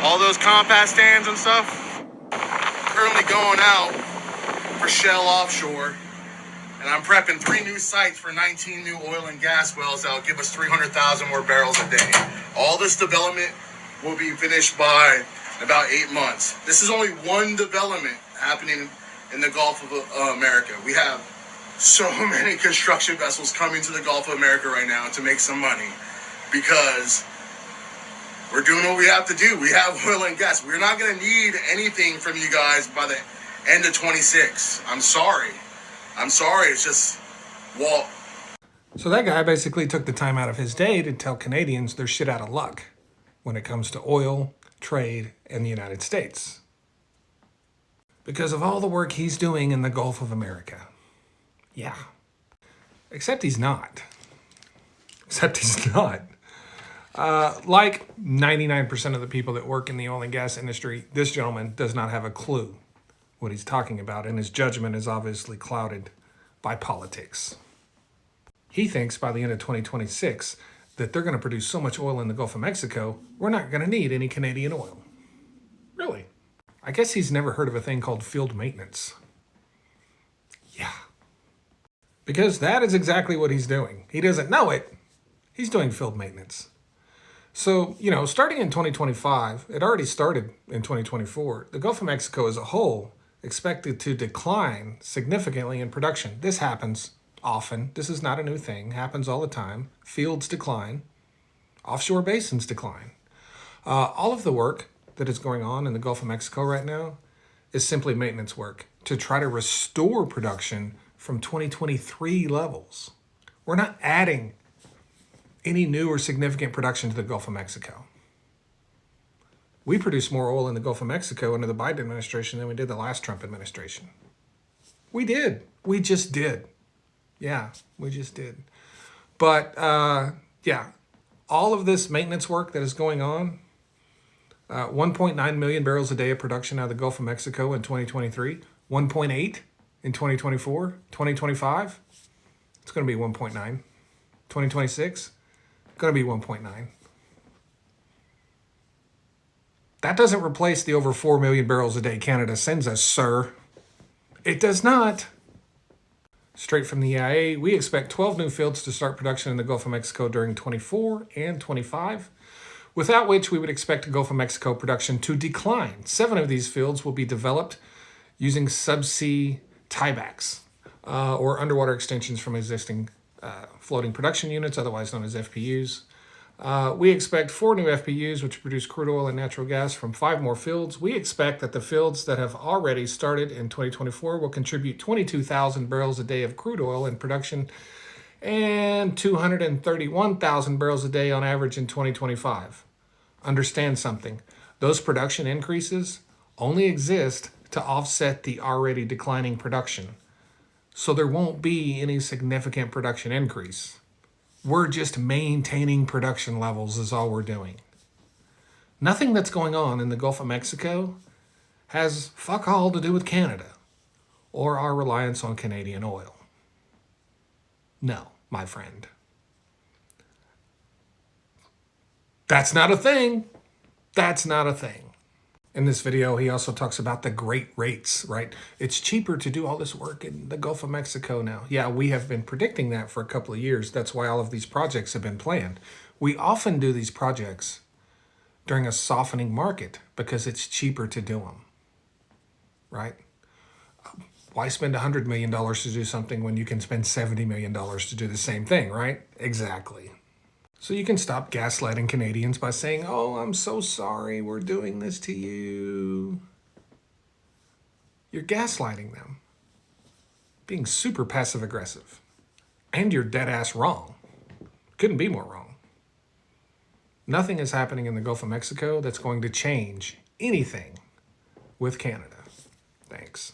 All those compass stands and stuff currently going out for Shell Offshore. And I'm prepping 3 new sites for 19 new oil and gas wells that'll give us 300,000 more barrels a day. All this development will be finished by about 8 months. This is only one development happening in the Gulf of America. We have so many construction vessels coming to the Gulf of America right now to make some money because we're doing what we have to do. We have oil and gas. We're not going to need anything from you guys by the end of 26. I'm sorry. It's just, well. So that guy basically took the time out of his day to tell Canadians they're shit out of luck when it comes to oil, trade, and the United States. Because of all the work he's doing in the Gulf of America. Yeah. Except he's not. Like 99% of the people that work in the oil and gas industry, this gentleman does not have a clue what he's talking about, and his judgment is obviously clouded by politics. He thinks by the end of 2026 that they're going to produce so much oil in the Gulf of Mexico, we're not going to need any Canadian oil. Really? I guess he's never heard of a thing called field maintenance. Yeah. Because that is exactly what he's doing. He doesn't know it. He's doing field maintenance. So, starting in 2025, it already started in 2024, the Gulf of Mexico as a whole expected to decline significantly in production. This happens often. This is not a new thing. Happens all the time. Fields decline. Offshore basins decline. All of the work that is going on in the Gulf of Mexico right now is simply maintenance work to try to restore production from 2023 levels. We're not adding any new or significant production to the Gulf of Mexico. We produce more oil in the Gulf of Mexico under the Biden administration than we did the last Trump administration. We did. We just did. Yeah, we just did. But, all of this maintenance work that is going on, 1.9 million barrels a day of production out of the Gulf of Mexico in 2023, 1.8 in 2024, 2025, it's going to be 1.9. 2026, going to be 1.9. That doesn't replace the over 4 million barrels a day Canada sends us, sir. It does not. Straight from the EIA, we expect 12 new fields to start production in the Gulf of Mexico during 24 and 25, without which we would expect the Gulf of Mexico production to decline. 7 of these fields will be developed using subsea tiebacks or underwater extensions from existing floating production units, otherwise known as FPUs. We expect 4 new FPUs, which produce crude oil and natural gas from 5 more fields. We expect that the fields that have already started in 2024 will contribute 22,000 barrels a day of crude oil in production and 231,000 barrels a day on average in 2025. Understand something. Those production increases only exist to offset the already declining production. So there won't be any significant production increase. We're just maintaining production levels is all we're doing. Nothing that's going on in the Gulf of Mexico has fuck all to do with Canada or our reliance on Canadian oil. No, my friend. That's not a thing. That's not a thing. In this video, he also talks about the great rates, right? It's cheaper to do all this work in the Gulf of Mexico now. Yeah, we have been predicting that for a couple of years. That's why all of these projects have been planned. We often do these projects during a softening market because it's cheaper to do them, right? Why spend $100 million to do something when you can spend $70 million to do the same thing, right? Exactly. So you can stop gaslighting Canadians by saying, oh, I'm so sorry we're doing this to you. You're gaslighting them. Being super passive aggressive. And you're dead ass wrong. Couldn't be more wrong. Nothing is happening in the Gulf of Mexico that's going to change anything with Canada. Thanks.